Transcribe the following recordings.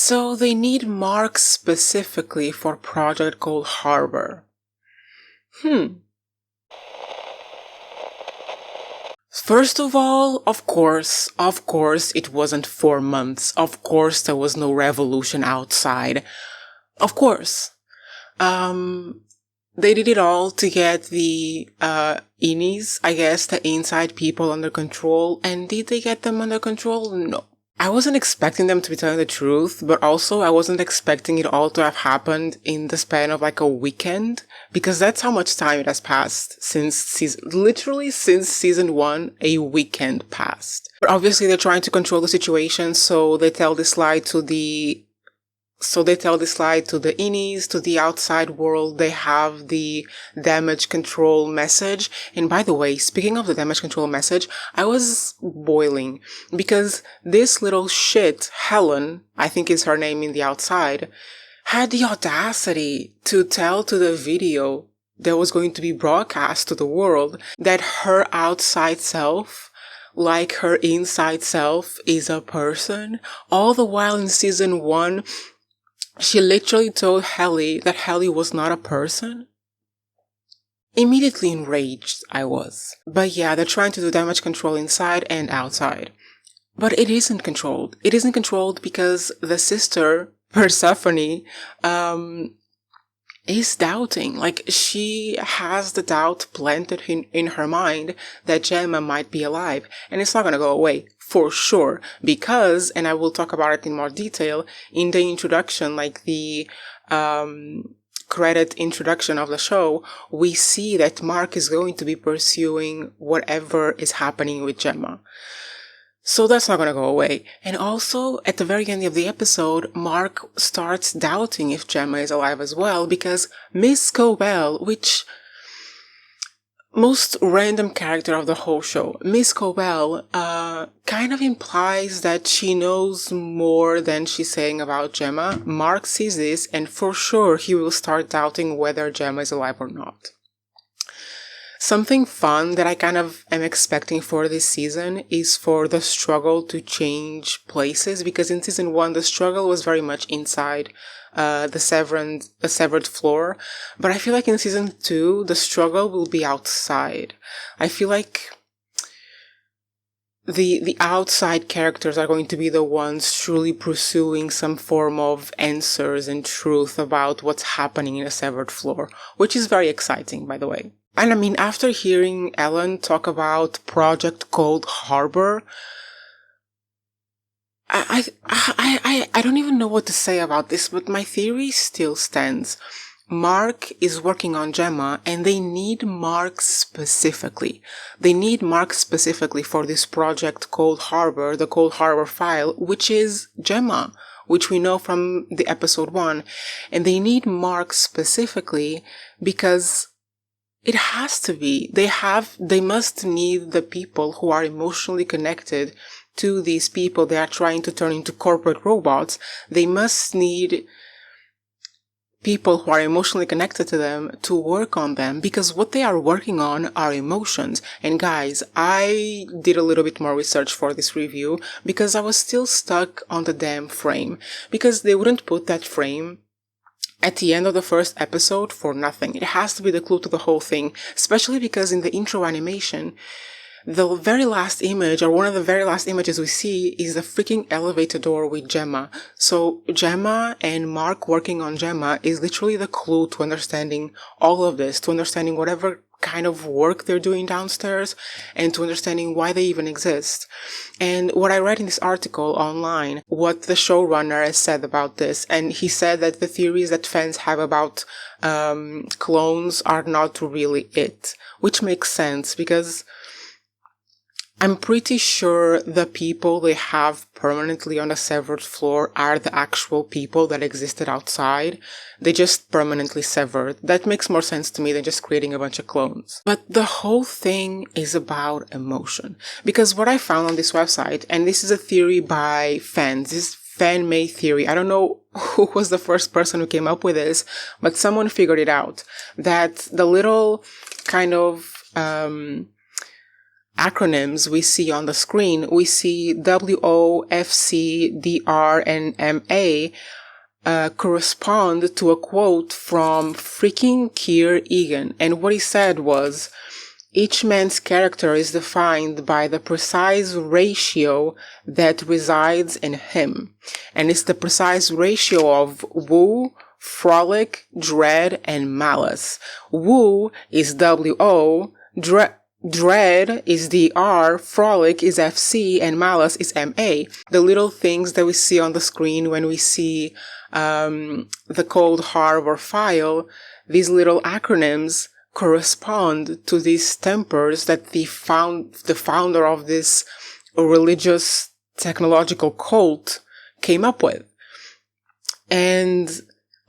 So they need Mark specifically for a project called Harbour. First of all, of course, it wasn't 4 months. Of course, there was no revolution outside. Of course. They did it all to get the, innies, I guess, the inside people under control. And did they get them under control? No. I wasn't expecting them to be telling the truth, but also I wasn't expecting it all to have happened in the span of like a weekend, because that's how much time it has passed since since season 1, a weekend passed. But obviously they're trying to control the situation, so they tell this lie to the innies, to the outside world. They have the damage control message. And by the way, speaking of the damage control message, I was boiling because this little shit, Helen, I think is her name in the outside, had the audacity to tell to the video that was going to be broadcast to the world that her outside self, like her inside self, is a person. All the while in season 1, she literally told Helly that Helly was not a person. Immediately enraged I was. But yeah, they're trying to do damage control inside and outside. But it isn't controlled. It isn't controlled because the sister, Persephone, is doubting. Like, she has the doubt planted in her mind that Gemma might be alive. And it's not gonna go away. For sure, because, and I will talk about it in more detail, in the introduction, like the credit introduction of the show, we see that Mark is going to be pursuing whatever is happening with Gemma. So that's not gonna go away. And also, at the very end of the episode, Mark starts doubting if Gemma is alive as well, because Miss Cobel, which... most random character of the whole show, Miss Cobel, kind of implies that she knows more than she's saying about Gemma. Mark sees this, and for sure he will start doubting whether Gemma is alive or not. Something fun that I kind of am expecting for this season is for the struggle to change places, because in season 1 the struggle was very much inside the severed floor, but I feel like in season 2 the struggle will be outside. I feel like the outside characters are going to be the ones truly pursuing some form of answers and truth about what's happening in a severed floor, which is very exciting, by the way. And I mean, after hearing Ellen talk about project called Harbour, I don't even know what to say about this, but my theory still stands. Mark is working on Gemma, and they need Mark specifically. They need Mark specifically for this project called Harbour, the Cold Harbour file, which is Gemma, which we know from the episode 1. And they need Mark specifically because it has to be. They must need the people who are emotionally connected to these people they are trying to turn into corporate robots. They must need people who are emotionally connected to them to work on them, because what they are working on are emotions. And guys, I did a little bit more research for this review because I was still stuck on the damn frame, because they wouldn't put that frame at the end of the first episode for nothing. It has to be the clue to the whole thing, especially because in the intro animation, the very last image, or one of the very last images we see, is the freaking elevator door with Gemma. So Gemma and Mark working on Gemma is literally the clue to understanding all of this, to understanding whatever kind of work they're doing downstairs, and to understanding why they even exist. And what I read in this article online, what the showrunner has said about this, and he said that the theories that fans have about clones are not really it, which makes sense, because I'm pretty sure the people they have permanently on the severed floor are the actual people that existed outside. They just permanently severed. That makes more sense to me than just creating a bunch of clones. But the whole thing is about emotion. Because what I found on this website, and this is a theory by fans, this is fan-made theory. I don't know who was the first person who came up with this, but someone figured it out. That the little kind of acronyms we see on the screen, we see WO, FC, DR, and MA correspond to a quote from freaking Keir Egan. And what he said was, each man's character is defined by the precise ratio that resides in him. And it's the precise ratio of woo, frolic, dread, and malice. Woo is WO, dread is DR, frolic is FC, and malice is MA. The little things that we see on the screen when we see the cold harbor file, these little acronyms correspond to these tempers that the founder of this religious technological cult came up with. And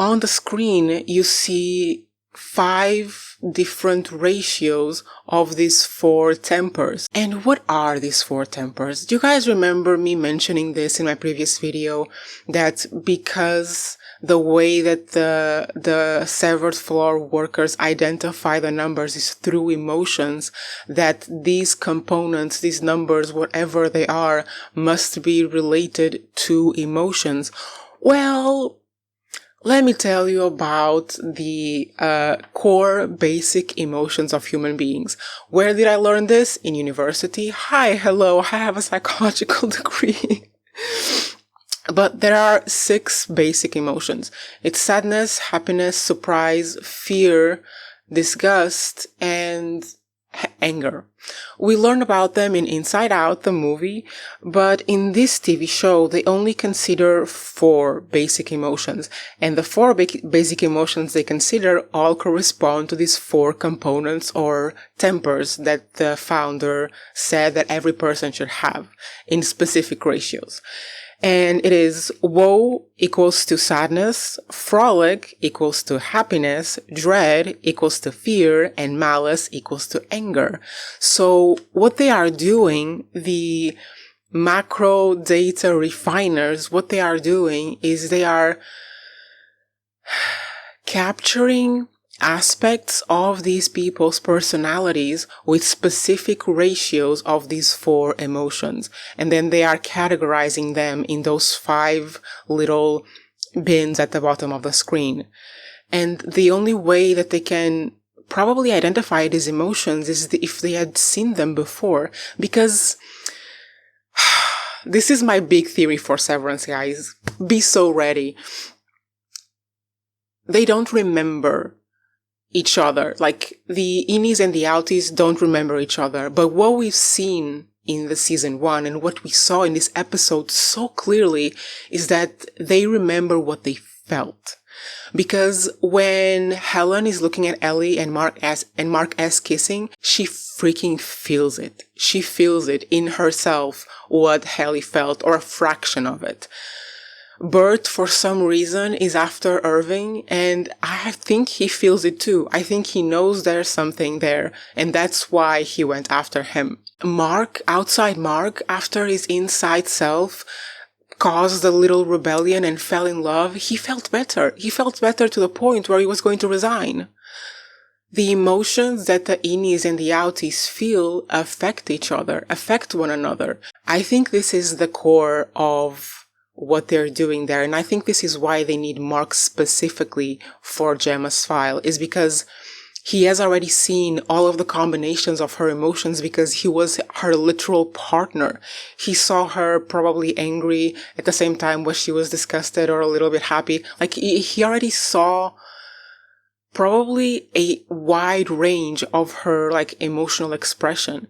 on the screen, you see 5 different ratios of these 4 tempers. And what are these 4 tempers? Do you guys remember me mentioning this in my previous video? That because the way that the severed floor workers identify the numbers is through emotions, that these components, these numbers, whatever they are, must be related to emotions. Well, let me tell you about the core basic emotions of human beings. Where did I learn this? In university. Hi, hello, I have a psychological degree. But there are 6 basic emotions. It's sadness, happiness, surprise, fear, disgust, and anger. We learn about them in Inside Out, the movie, but in this TV show, they only consider 4 basic emotions. And the 4 basic emotions they consider all correspond to these 4 components or tempers that the founder said that every person should have in specific ratios. And it is woe equals to sadness, frolic equals to happiness, dread equals to fear, and malice equals to anger. So what they are doing, the macro data refiners, what they are doing is they are capturing aspects of these people's personalities with specific ratios of these 4 emotions. And then they are categorizing them in those 5 little bins at the bottom of the screen. And the only way that they can probably identify these emotions is if they had seen them before. Because this is my big theory for Severance, guys. Be so ready. They don't remember each other. Like, the innies and the outies don't remember each other. But what we've seen in the season 1 and what we saw in this episode so clearly is that they remember what they felt. Because when Helen is looking at Ellie and Mark S kissing, she freaking feels it. She feels it in herself what Helly felt, or a fraction of it. Bert, for some reason, is after Irving, and I think he feels it too. I think he knows there's something there, and that's why he went after him. Mark, outside Mark, after his inside self caused a little rebellion and fell in love, he felt better. He felt better to the point where he was going to resign. The emotions that the innies and the outies feel affect each other, affect one another. I think this is the core of what they're doing there. And I think this is why they need Mark specifically for Gemma's file, is because he has already seen all of the combinations of her emotions because he was her literal partner. He saw her probably angry at the same time when she was disgusted or a little bit happy. Like, he already saw probably a wide range of her, like, emotional expression.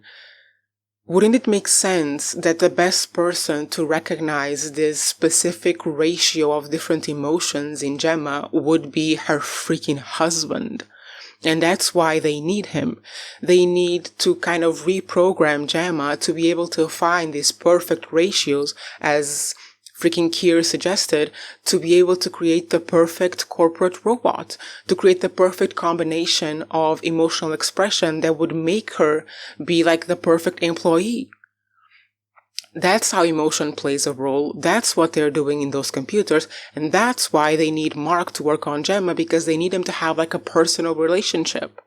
Wouldn't it make sense that the best person to recognize this specific ratio of different emotions in Gemma would be her freaking husband? And that's why they need him. They need to kind of reprogram Gemma to be able to find these perfect ratios, as freaking Keir suggested, to be able to create the perfect corporate robot, to create the perfect combination of emotional expression that would make her be like the perfect employee. That's how emotion plays a role. That's what they're doing in those computers. And that's why they need Mark to work on Gemma, because they need him to have like a personal relationship.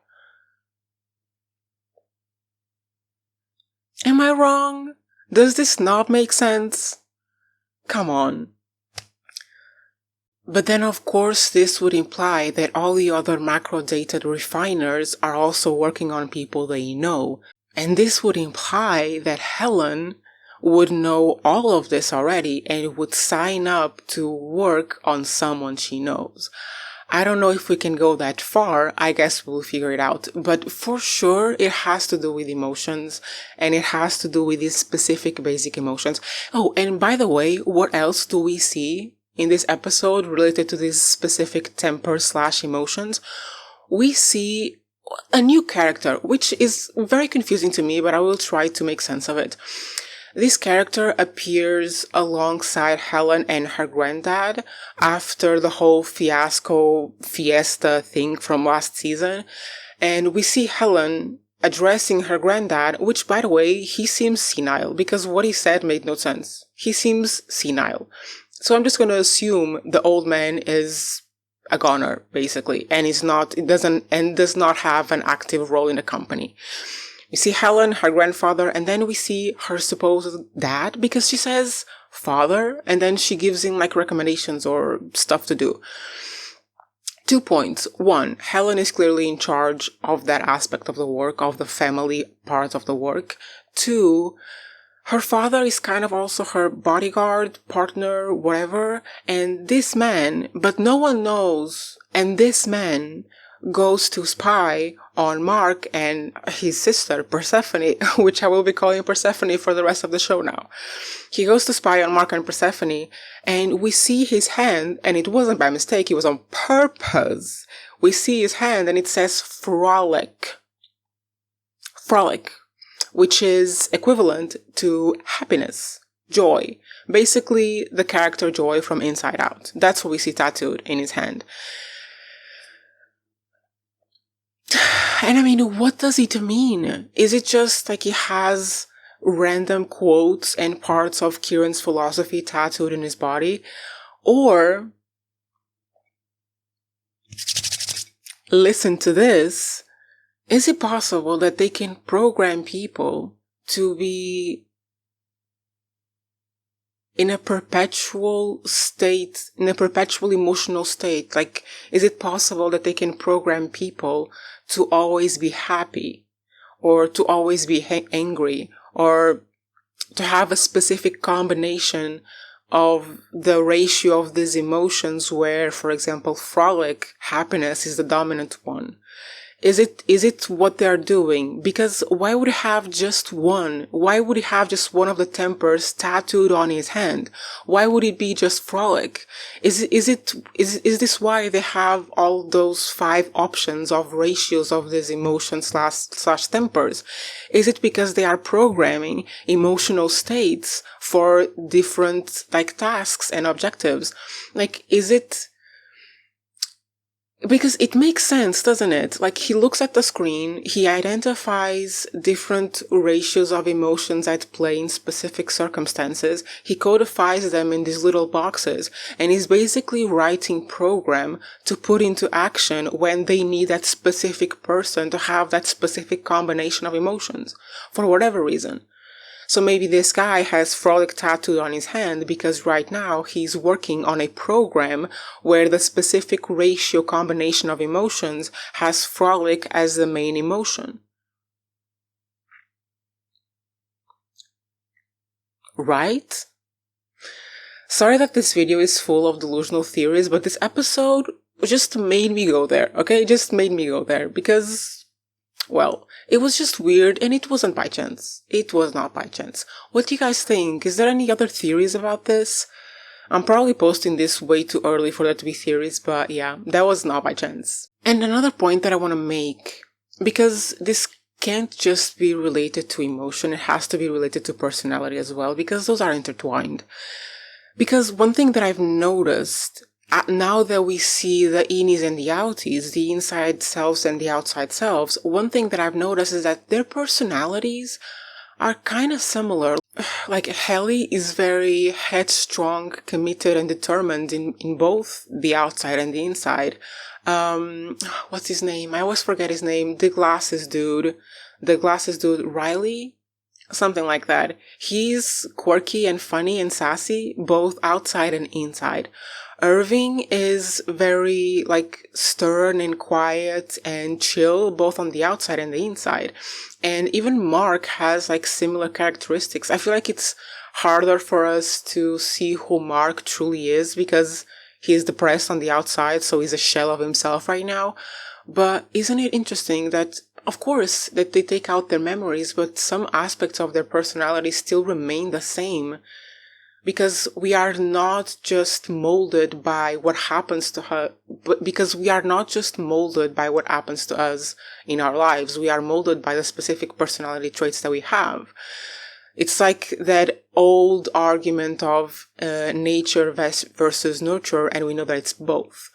Am I wrong? Does this not make sense? Come on. But then of course this would imply that all the other macro-dated refiners are also working on people they know. And this would imply that Helen would know all of this already and would sign up to work on someone she knows. I don't know if we can go that far. I guess we'll figure it out. But for sure, it has to do with emotions, and it has to do with these specific basic emotions. Oh, and by the way, what else do we see in this episode related to these specific temper/emotions? We see a new character, which is very confusing to me, but I will try to make sense of it. This character appears alongside Helen and her granddad after the whole fiesta thing from last season. And we see Helen addressing her granddad, which, by the way, he seems senile because what he said made no sense. He seems senile. So I'm just going to assume the old man is a goner, basically, and does not have an active role in the company. We see Helen, her grandfather, and then we see her supposed dad, because she says father, and then she gives him like recommendations or stuff to do. 2 points. 1, Helen is clearly in charge of that aspect of the work, of the family part of the work. 2, her father is kind of also her bodyguard, partner, whatever, and this man, but no one knows, and this man goes to spy on Mark and his sister, Persephone, which I will be calling Persephone for the rest of the show now. He goes to spy on Mark and Persephone, and we see his hand, and it wasn't by mistake, it was on purpose. We see his hand, and it says Frolic. Frolic, which is equivalent to happiness, joy. Basically, the character Joy from Inside Out. That's what we see tattooed in his hand. And I mean, what does it mean? Is it just like he has random quotes and parts of Kieran's philosophy tattooed in his body? Or, listen to this, is it possible that they can program people to be in a perpetual state, in a perpetual emotional state? Like, is it possible that they can program people to always be happy, or to always be angry, or to have a specific combination of the ratio of these emotions where, for example, frolic, happiness, is the dominant one? Is it what they're doing? Because why would he have just one? Why would he have just one of the tempers tattooed on his hand? Why would it be just frolic? Is this why they have all those 5 options of ratios of these emotions slash tempers? Is it because they are programming emotional states for different like tasks and objectives? Like, is it? Because it makes sense, doesn't it? Like, he looks at the screen, he identifies different ratios of emotions at play in specific circumstances, he codifies them in these little boxes, and he's basically writing program to put into action when they need that specific person to have that specific combination of emotions, for whatever reason. So maybe this guy has Frolic tattooed on his hand because right now he's working on a program where the specific ratio combination of emotions has Frolic as the main emotion. Right? Sorry that this video is full of delusional theories, but this episode just made me go there, okay? It just made me go there because, well, it was just weird, and it wasn't by chance. It was not by chance. What do you guys think? Is there any other theories about this? I'm probably posting this way too early for there to be theories, but yeah, that was not by chance. And another point that I want to make, because this can't just be related to emotion, it has to be related to personality as well, because those are intertwined. Because one thing that I've noticed, now that we see the innies and the outies, the inside selves and the outside selves, one thing that I've noticed is that their personalities are kind of similar. Like, Helly is very headstrong, committed, and determined in both the outside and the inside. What's his name? I always forget his name. The glasses dude, Riley? Something like that. He's quirky and funny and sassy, both outside and inside. Irving is very, like, stern and quiet and chill, both on the outside and the inside. And even Mark has, like, similar characteristics. I feel like it's harder for us to see who Mark truly is because he's depressed on the outside, so he's a shell of himself right now. But isn't it interesting that, of course, that they take out their memories, but some aspects of their personality still remain the same? Because we are not just molded by what happens to her, but because we are not just molded by what happens to us in our lives, we are molded by the specific personality traits that we have. It's like that old argument of nature versus nurture, and we know that it's both.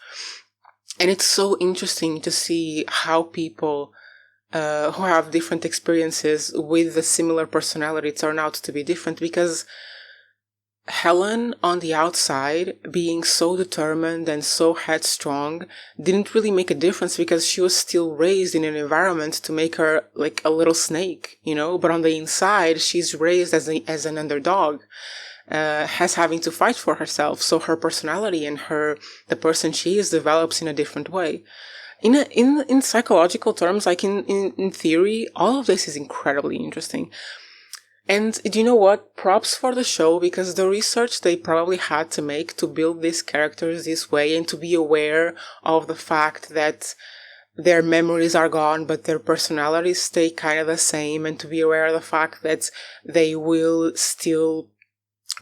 And it's so interesting to see how people who have different experiences with a similar personality turn out to be different, because Helen, on the outside, being so determined and so headstrong, didn't really make a difference because she was still raised in an environment to make her like a little snake, you know? But on the inside, she's raised as an underdog, has having to fight for herself. So her personality and the person she is develops in a different way. In psychological terms, like in theory, all of this is incredibly interesting. And do you know what? Props for the show, because the research they probably had to make to build these characters this way and to be aware of the fact that their memories are gone, but their personalities stay kind of the same, and to be aware of the fact that they will still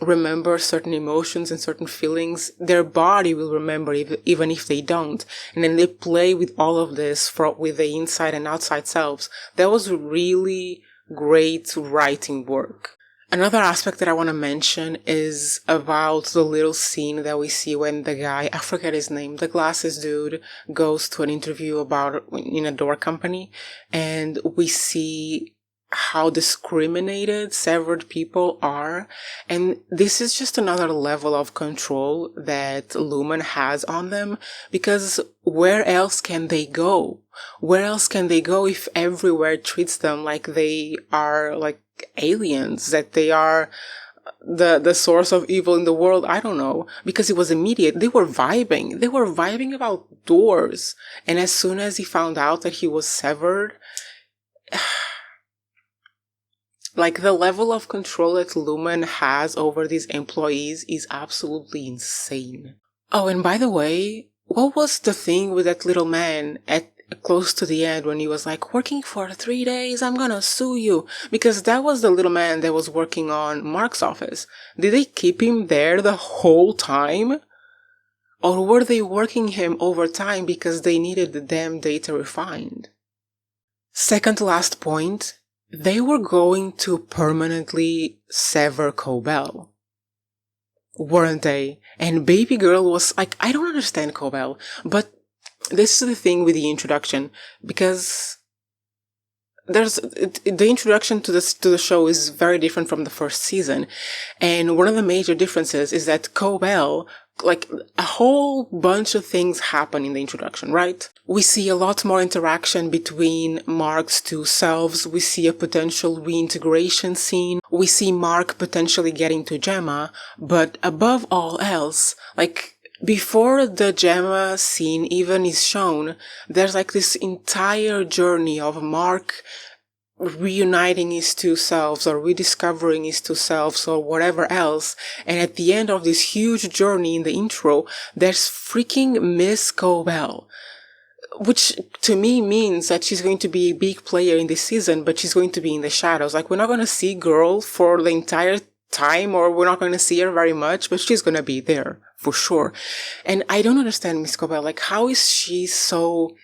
remember certain emotions and certain feelings. Their body will remember even if they don't. And then they play with all of this with the inside and outside selves. That was really great writing work. Another aspect that I want to mention is about the little scene that we see when the guy, I forget his name, the glasses dude, goes to an interview in a door company, and we see how discriminated severed people are. And this is just another level of control that Lumon has on them, because where else can they go? Where else can they go if everywhere treats them like they are like aliens, that they are the source of evil in the world? I don't know, because it was immediate. They were vibing about doors. And as soon as he found out that he was severed, like, the level of control that Lumon has over these employees is absolutely insane. Oh, and by the way, what was the thing with that little man at close to the end when he was like, working for 3 days, I'm gonna sue you? Because that was the little man that was working on Mark's office. Did they keep him there the whole time? Or were they working him overtime because they needed the damn data refined? Second to last point, they were going to permanently sever Cobel, weren't they? And baby girl was like, I don't understand Cobel, but this is the thing with the introduction, because the introduction to the show is very different from the first season, and one of the major differences is that Cobel, like, a whole bunch of things happen in the introduction, right? We see a lot more interaction between Mark's two selves. We see a potential reintegration scene. We see Mark potentially getting to Gemma, but above all else, like, before the Gemma scene even is shown, there's like this entire journey of Mark reuniting his two selves or rediscovering his two selves or whatever else. And at the end of this huge journey in the intro, there's freaking Miss Cobel, which to me means that she's going to be a big player in this season, but she's going to be in the shadows. Like, we're not going to see girl for the entire time, or we're not going to see her very much, but she's going to be there for sure. And I don't understand Miss Cobel. Like, how is she so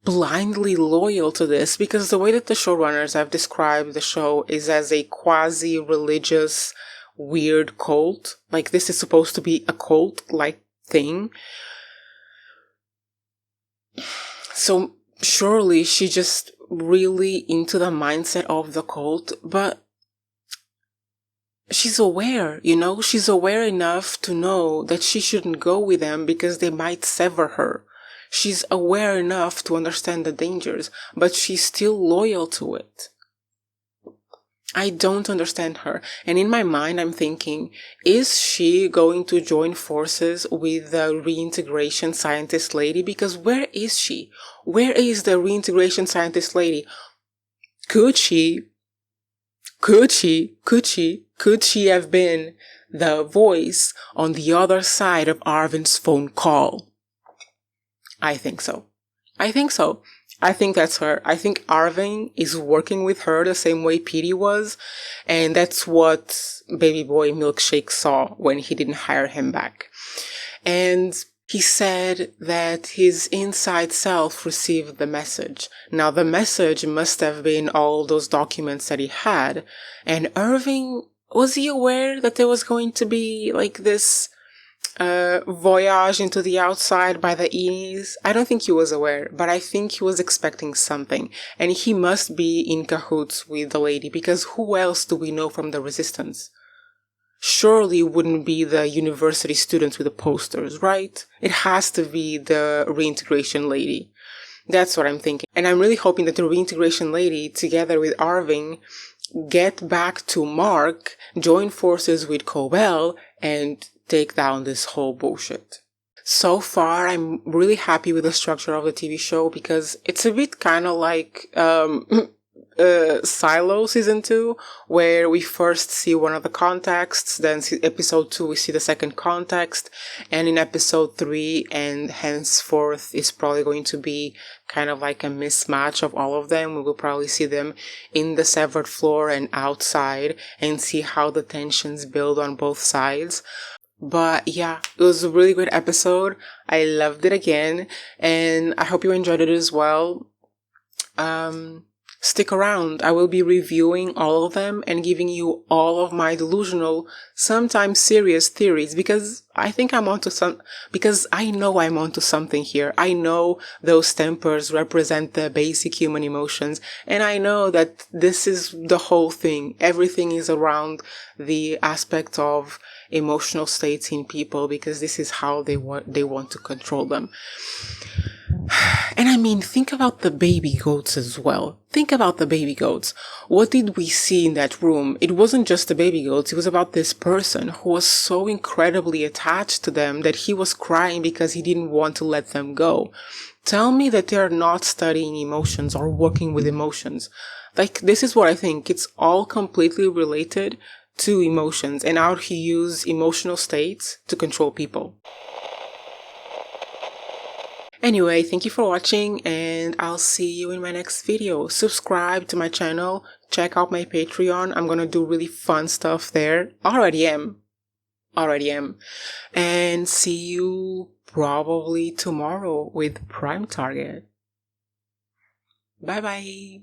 blindly loyal to this? Because the way that the showrunners have described the show is as a quasi-religious, weird cult. Like, this is supposed to be a cult-like thing. So surely she's just really into the mindset of the cult, but she's aware, you know? She's aware enough to know that she shouldn't go with them because they might sever her. She's aware enough to understand the dangers, but she's still loyal to it. I don't understand her. And in my mind, I'm thinking, is she going to join forces with the reintegration scientist lady? Because where is she? Where is the reintegration scientist lady? Could she have been the voice on the other side of Arvin's phone call? I think so. I think so. I think that's her. I think Irving is working with her the same way Petey was, and that's what baby boy Milkshake saw when he didn't hire him back. And he said that his inside self received the message. Now the message must have been all those documents that he had, and Irving, was he aware that there was going to be like this voyage into the outside by the Eenies? I don't think he was aware, but I think he was expecting something, and he must be in cahoots with the lady, because who else do we know from the Resistance? Surely it wouldn't be the university students with the posters, right? It has to be the reintegration lady. That's what I'm thinking. And I'm really hoping that the reintegration lady, together with Irving, get back to Mark, join forces with Cobel, and take down this whole bullshit. So far, I'm really happy with the structure of the TV show, because it's a bit kind of like Silo season 2, where we first see one of the contexts, then episode 2 we see the second context, and in episode 3 and henceforth is probably going to be kind of like a mismatch of all of them. We will probably see them in the severed floor and outside, and see how the tensions build on both sides. But yeah, it was a really great episode. I loved it again, and I hope you enjoyed it as well. Stick around. I will be reviewing all of them and giving you all of my delusional, sometimes serious theories, because I know I'm onto something here. I know those tempers represent the basic human emotions, and I know that this is the whole thing. Everything is around the aspect of emotional states in people, because this is how they want to control them. And I mean, think about the baby goats as well. Think about the baby goats. What did we see in that room? It wasn't just the baby goats. It was about this person who was so incredibly attached to them that he was crying because he didn't want to let them go. Tell me that they're not studying emotions or working with emotions. Like, this is what I think. It's all completely related to emotions and how he used emotional states to control people. Anyway, thank you for watching, and I'll see you in my next video. Subscribe to my channel, check out my Patreon. I'm gonna do really fun stuff there. Already am. And see you probably tomorrow with Prime Target. Bye bye.